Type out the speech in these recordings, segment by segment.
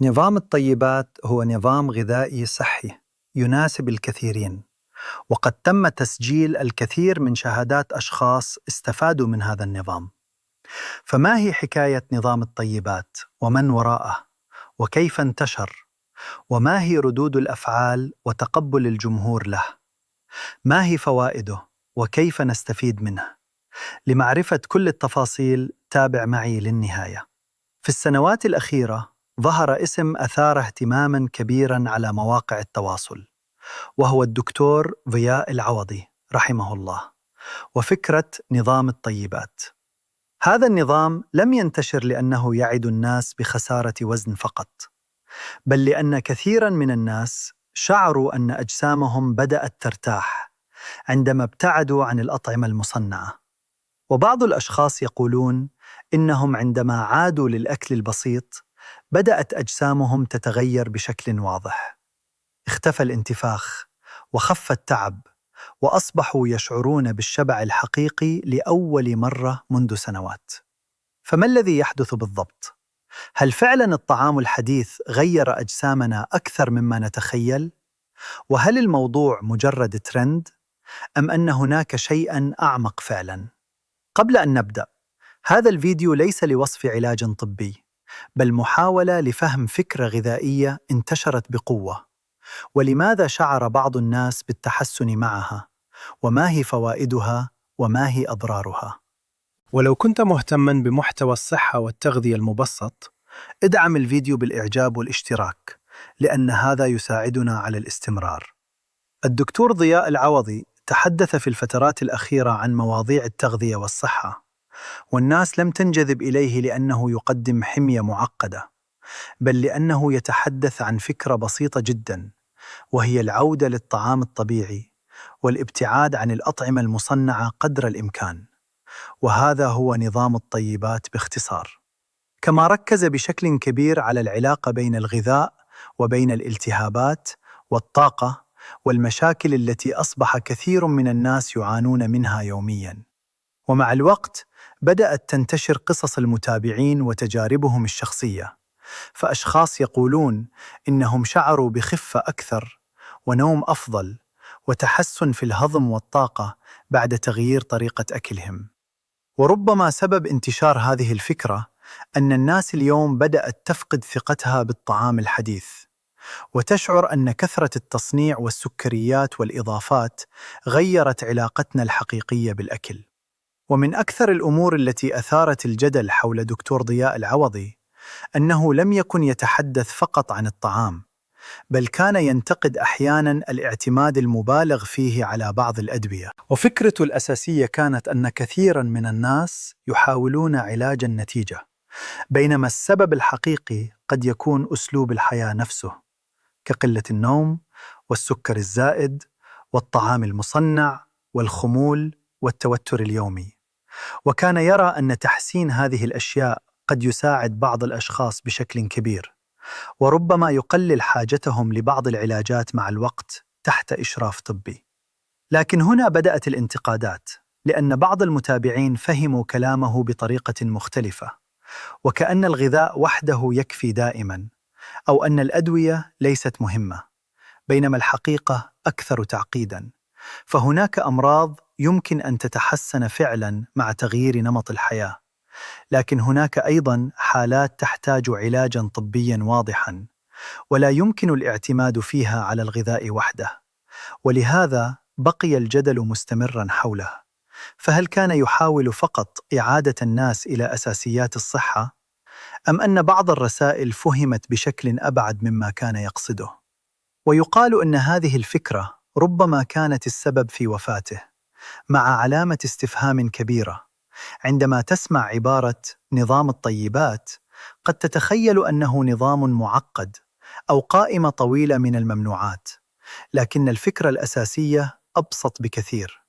نظام الطيبات هو نظام غذائي صحي يناسب الكثيرين، وقد تم تسجيل الكثير من شهادات أشخاص استفادوا من هذا النظام. فما هي حكاية نظام الطيبات؟ ومن وراءه؟ وكيف انتشر؟ وما هي ردود الأفعال وتقبل الجمهور له؟ ما هي فوائده؟ وكيف نستفيد منه؟ لمعرفة كل التفاصيل تابع معي للنهاية. في السنوات الأخيرة ظهر اسم أثار اهتماماً كبيراً على مواقع التواصل، وهو الدكتور ضياء العوضي رحمه الله، وفكرة نظام الطيبات. هذا النظام لم ينتشر لأنه يعد الناس بخسارة وزن فقط، بل لأن كثيراً من الناس شعروا أن أجسامهم بدأت ترتاح عندما ابتعدوا عن الأطعمة المصنعة. وبعض الأشخاص يقولون إنهم عندما عادوا للأكل البسيط بدأت أجسامهم تتغير بشكل واضح. اختفى الانتفاخ وخف التعب، وأصبحوا يشعرون بالشبع الحقيقي لأول مرة منذ سنوات. فما الذي يحدث بالضبط؟ هل فعلا الطعام الحديث غير أجسامنا أكثر مما نتخيل؟ وهل الموضوع مجرد ترند؟ أم أن هناك شيئا أعمق فعلا؟ قبل أن نبدأ، هذا الفيديو ليس لوصف علاج طبي، بل محاولة لفهم فكرة غذائية انتشرت بقوة، ولماذا شعر بعض الناس بالتحسن معها، وما هي فوائدها، وما هي أضرارها. ولو كنت مهتماً بمحتوى الصحة والتغذية المبسط، ادعم الفيديو بالإعجاب والاشتراك، لأن هذا يساعدنا على الاستمرار. الدكتور ضياء العوضي تحدث في الفترات الأخيرة عن مواضيع التغذية والصحة، والناس لم تنجذب إليه لأنه يقدم حمية معقدة، بل لأنه يتحدث عن فكرة بسيطة جدا، وهي العودة للطعام الطبيعي والابتعاد عن الأطعمة المصنعة قدر الإمكان. وهذا هو نظام الطيبات باختصار. كما ركز بشكل كبير على العلاقة بين الغذاء وبين الالتهابات والطاقة والمشاكل التي أصبح كثير من الناس يعانون منها يومياً. ومع الوقت بدأت تنتشر قصص المتابعين وتجاربهم الشخصية، فأشخاص يقولون إنهم شعروا بخفة أكثر ونوم أفضل وتحسن في الهضم والطاقة بعد تغيير طريقة أكلهم. وربما سبب انتشار هذه الفكرة أن الناس اليوم بدأت تفقد ثقتها بالطعام الحديث، وتشعر أن كثرة التصنيع والسكريات والإضافات غيرت علاقتنا الحقيقية بالأكل. ومن أكثر الأمور التي أثارت الجدل حول دكتور ضياء العوضي أنه لم يكن يتحدث فقط عن الطعام، بل كان ينتقد أحياناً الاعتماد المبالغ فيه على بعض الأدوية. وفكرته الأساسية كانت أن كثيراً من الناس يحاولون علاج النتيجة، بينما السبب الحقيقي قد يكون أسلوب الحياة نفسه، كقلة النوم والسكر الزائد والطعام المصنع والخمول والتوتر اليومي. وكان يرى أن تحسين هذه الأشياء قد يساعد بعض الأشخاص بشكل كبير، وربما يقلل حاجتهم لبعض العلاجات مع الوقت تحت إشراف طبي. لكن هنا بدأت الانتقادات، لأن بعض المتابعين فهموا كلامه بطريقة مختلفة، وكأن الغذاء وحده يكفي دائما، أو أن الأدوية ليست مهمة، بينما الحقيقة أكثر تعقيدا. فهناك أمراض يمكن أن تتحسن فعلا مع تغيير نمط الحياة، لكن هناك أيضا حالات تحتاج علاجا طبيا واضحا، ولا يمكن الاعتماد فيها على الغذاء وحده. ولهذا بقي الجدل مستمرا حوله. فهل كان يحاول فقط إعادة الناس إلى أساسيات الصحة، أم أن بعض الرسائل فهمت بشكل أبعد مما كان يقصده؟ ويقال أن هذه الفكرة ربما كانت السبب في وفاته، مع علامة استفهام كبيرة. عندما تسمع عبارة نظام الطيبات قد تتخيل أنه نظام معقد أو قائمة طويلة من الممنوعات، لكن الفكرة الأساسية أبسط بكثير.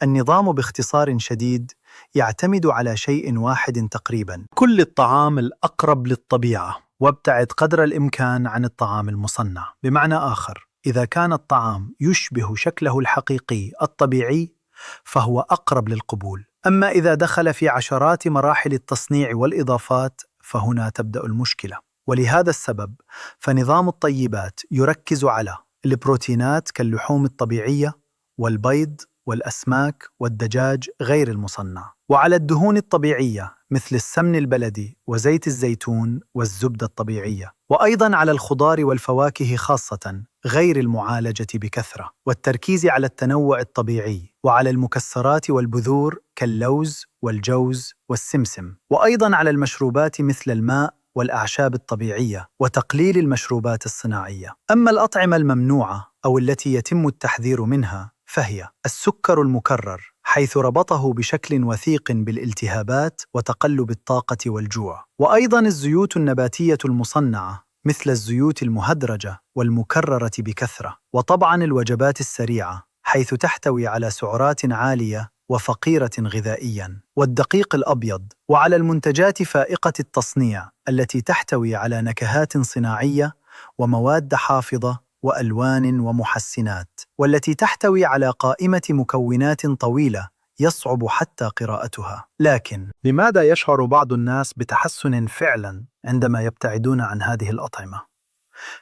النظام باختصار شديد يعتمد على شيء واحد تقريبا: كل الطعام الأقرب للطبيعة، وابتعد قدر الإمكان عن الطعام المصنع. بمعنى آخر، إذا كان الطعام يشبه شكله الحقيقي الطبيعي فهو أقرب للقبول. أما إذا دخل في عشرات مراحل التصنيع والإضافات فهنا تبدأ المشكلة. ولهذا السبب فنظام الطيبات يركز على البروتينات كاللحوم الطبيعية والبيض والأسماك والدجاج غير المصنع، وعلى الدهون الطبيعية مثل السمن البلدي وزيت الزيتون والزبدة الطبيعية، وأيضاً على الخضار والفواكه خاصة غير المعالجة بكثرة، والتركيز على التنوع الطبيعي، وعلى المكسرات والبذور كاللوز والجوز والسمسم، وأيضاً على المشروبات مثل الماء والأعشاب الطبيعية، وتقليل المشروبات الصناعية. أما الأطعمة الممنوعة أو التي يتم التحذير منها فهي السكر المكرر، حيث ربطه بشكل وثيق بالالتهابات وتقلب الطاقة والجوع، وأيضاً الزيوت النباتية المصنعة مثل الزيوت المهدرجة والمكررة بكثرة، وطبعاً الوجبات السريعة حيث تحتوي على سعرات عالية وفقيرة غذائياً، والدقيق الأبيض، وعلى المنتجات فائقة التصنيع التي تحتوي على نكهات صناعية ومواد حافظة وألوان ومحسنات، والتي تحتوي على قائمة مكونات طويلة يصعب حتى قراءتها. لكن لماذا يشعر بعض الناس بتحسن فعلاً عندما يبتعدون عن هذه الأطعمة؟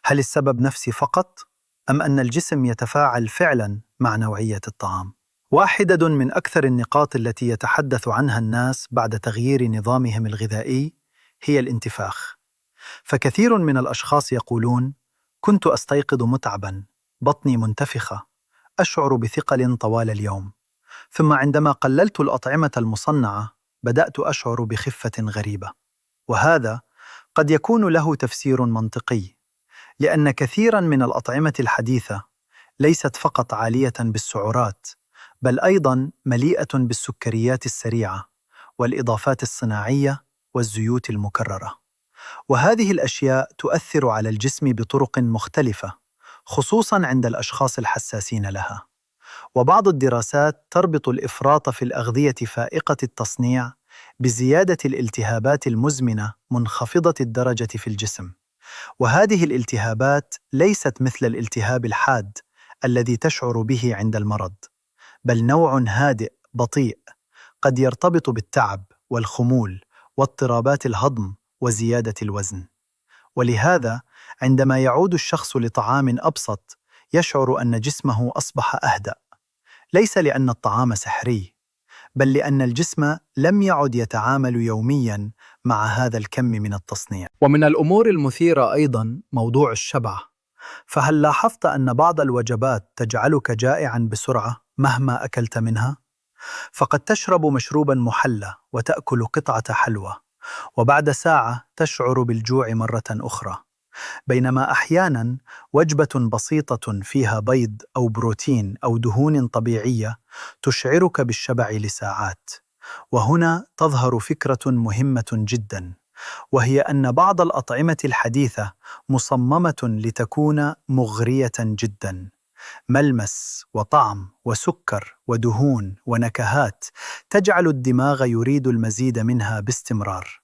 هل السبب نفسي فقط؟ أم أن الجسم يتفاعل فعلاً مع نوعية الطعام؟ واحدة من أكثر النقاط التي يتحدث عنها الناس بعد تغيير نظامهم الغذائي هي الانتفاخ. فكثير من الأشخاص يقولون: كنت أستيقظ متعباً، بطني منتفخة، أشعر بثقل طوال اليوم، ثم عندما قللت الأطعمة المصنعة بدأت أشعر بخفة غريبة. وهذا قد يكون له تفسير منطقي، لأن كثيراً من الأطعمة الحديثة ليست فقط عالية بالسعرات، بل أيضاً مليئة بالسكريات السريعة والإضافات الصناعية والزيوت المكررة. وهذه الأشياء تؤثر على الجسم بطرق مختلفة، خصوصاً عند الأشخاص الحساسين لها. وبعض الدراسات تربط الإفراط في الأغذية فائقة التصنيع بزيادة الالتهابات المزمنة منخفضة الدرجة في الجسم. وهذه الالتهابات ليست مثل الالتهاب الحاد الذي تشعر به عند المرض، بل نوع هادئ بطيء قد يرتبط بالتعب والخمول واضطرابات الهضم وزيادة الوزن. ولهذا عندما يعود الشخص لطعام أبسط يشعر أن جسمه أصبح أهدأ، ليس لأن الطعام سحري، بل لأن الجسم لم يعد يتعامل يومياً مع هذا الكم من التصنيع. ومن الأمور المثيرة أيضاً موضوع الشبع. فهل لاحظت أن بعض الوجبات تجعلك جائعاً بسرعة مهما أكلت منها؟ فقد تشرب مشروباً محلى وتأكل قطعة حلوى، وبعد ساعة تشعر بالجوع مرة أخرى، بينما أحياناً وجبة بسيطة فيها بيض أو بروتين أو دهون طبيعية تشعرك بالشبع لساعات. وهنا تظهر فكرة مهمة جداً، وهي أن بعض الأطعمة الحديثة مصممة لتكون مغرية جداً، ملمس وطعم وسكر ودهون ونكهات تجعل الدماغ يريد المزيد منها باستمرار.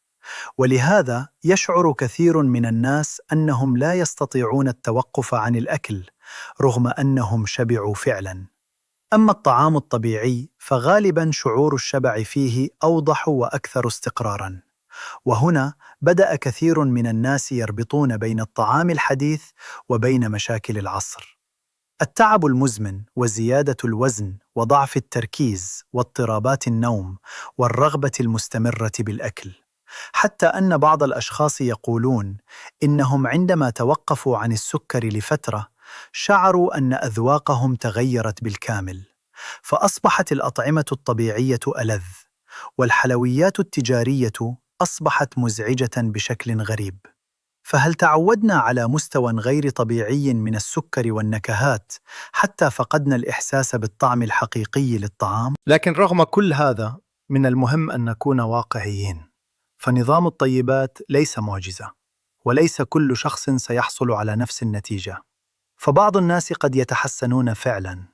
ولهذا يشعر كثير من الناس أنهم لا يستطيعون التوقف عن الأكل رغم أنهم شبعوا فعلاً. أما الطعام الطبيعي فغالباً شعور الشبع فيه أوضح وأكثر استقراراً. وهنا بدأ كثير من الناس يربطون بين الطعام الحديث وبين مشاكل العصر: التعب المزمن وزيادة الوزن وضعف التركيز واضطرابات النوم والرغبة المستمرة بالأكل. حتى أن بعض الأشخاص يقولون إنهم عندما توقفوا عن السكر لفترة شعروا أن أذواقهم تغيرت بالكامل، فأصبحت الأطعمة الطبيعية ألذ، والحلويات التجارية أصبحت مزعجة بشكل غريب. فهل تعودنا على مستوى غير طبيعي من السكر والنكهات حتى فقدنا الإحساس بالطعم الحقيقي للطعام؟ لكن رغم كل هذا من المهم أن نكون واقعيين، فنظام الطيبات ليس معجزة، وليس كل شخص سيحصل على نفس النتيجة. فبعض الناس قد يتحسنون فعلاً،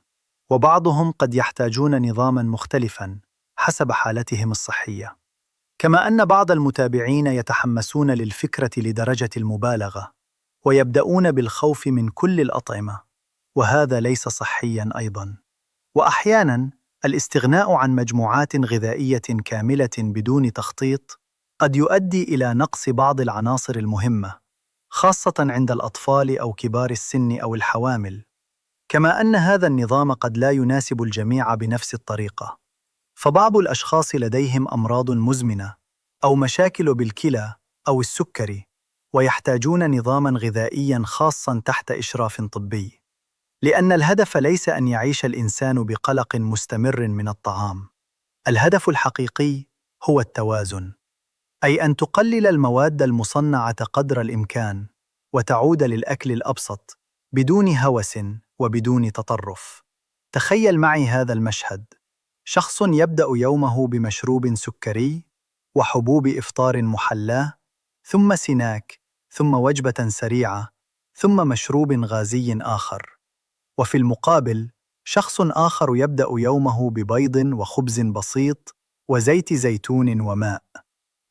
وبعضهم قد يحتاجون نظاماً مختلفاً حسب حالتهم الصحية. كما أن بعض المتابعين يتحمسون للفكرة لدرجة المبالغة ويبدأون بالخوف من كل الأطعمة، وهذا ليس صحياً أيضاً. وأحياناً الاستغناء عن مجموعات غذائية كاملة بدون تخطيط قد يؤدي إلى نقص بعض العناصر المهمة خاصة عند الأطفال أو كبار السن أو الحوامل، كما أن هذا النظام قد لا يناسب الجميع بنفس الطريقة. فبعض الأشخاص لديهم أمراض مزمنة أو مشاكل بالكلى أو السكري، ويحتاجون نظاماً غذائياً خاصاً تحت إشراف طبي، لأن الهدف ليس أن يعيش الإنسان بقلق مستمر من الطعام. الهدف الحقيقي هو التوازن، أي أن تقلل المواد المصنعة قدر الإمكان وتعود للأكل الأبسط بدون هوس وبدون تطرف. تخيل معي هذا المشهد: شخص يبدأ يومه بمشروب سكري وحبوب إفطار محلاة، ثم سناك، ثم وجبة سريعة، ثم مشروب غازي آخر. وفي المقابل، شخص آخر يبدأ يومه ببيض وخبز بسيط وزيت زيتون وماء.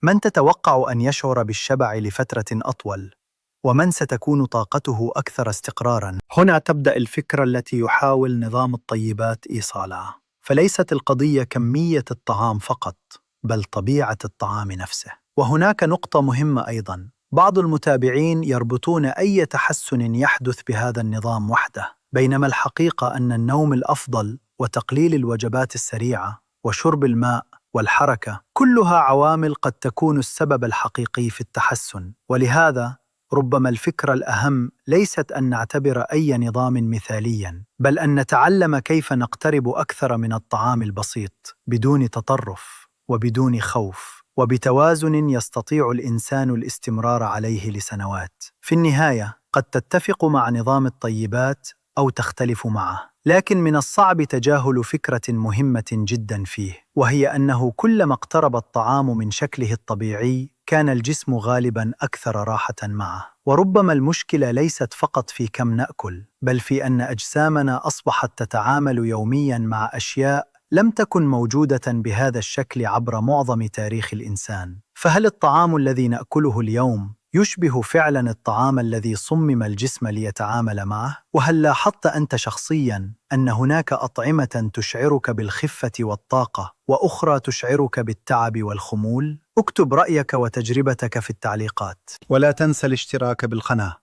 من تتوقع أن يشعر بالشبع لفترة أطول؟ ومن ستكون طاقته أكثر استقراراً؟ هنا تبدأ الفكرة التي يحاول نظام الطيبات إيصالها. فليست القضية كمية الطعام فقط، بل طبيعة الطعام نفسه. وهناك نقطة مهمة أيضاً: بعض المتابعين يربطون أي تحسن يحدث بهذا النظام وحده، بينما الحقيقة أن النوم الأفضل وتقليل الوجبات السريعة وشرب الماء والحركة كلها عوامل قد تكون السبب الحقيقي في التحسن. ولهذا ربما الفكرة الأهم ليست أن نعتبر أي نظام مثالياً، بل أن نتعلم كيف نقترب أكثر من الطعام البسيط بدون تطرف وبدون خوف، وبتوازن يستطيع الإنسان الاستمرار عليه لسنوات. في النهاية قد تتفق مع نظام الطيبات أو تختلف معه، لكن من الصعب تجاهل فكرة مهمة جدا فيه، وهي أنه كلما اقترب الطعام من شكله الطبيعي كان الجسم غالبا أكثر راحة معه. وربما المشكلة ليست فقط في كم نأكل، بل في أن أجسامنا أصبحت تتعامل يوميا مع أشياء لم تكن موجودة بهذا الشكل عبر معظم تاريخ الإنسان. فهل الطعام الذي نأكله اليوم يشبه فعلا الطعام الذي صمم الجسم ليتعامل معه؟ وهل لاحظت أنت شخصيا أن هناك أطعمة تشعرك بالخفة والطاقة وأخرى تشعرك بالتعب والخمول؟ اكتب رأيك وتجربتك في التعليقات، ولا تنسى الاشتراك بالقناة،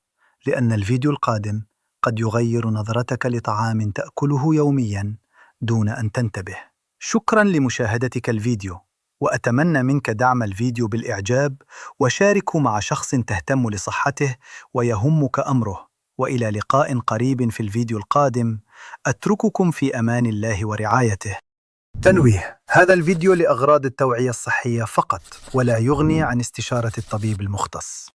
لأن الفيديو القادم قد يغير نظرتك لطعام تأكله يوميا دون أن تنتبه. شكرا لمشاهدتك الفيديو، وأتمنى منك دعم الفيديو بالإعجاب، وشاركه مع شخص تهتم لصحته ويهمك أمره. وإلى لقاء قريب في الفيديو القادم، أترككم في أمان الله ورعايته. تنويه: هذا الفيديو لأغراض التوعية الصحية فقط، ولا يغني عن استشارة الطبيب المختص.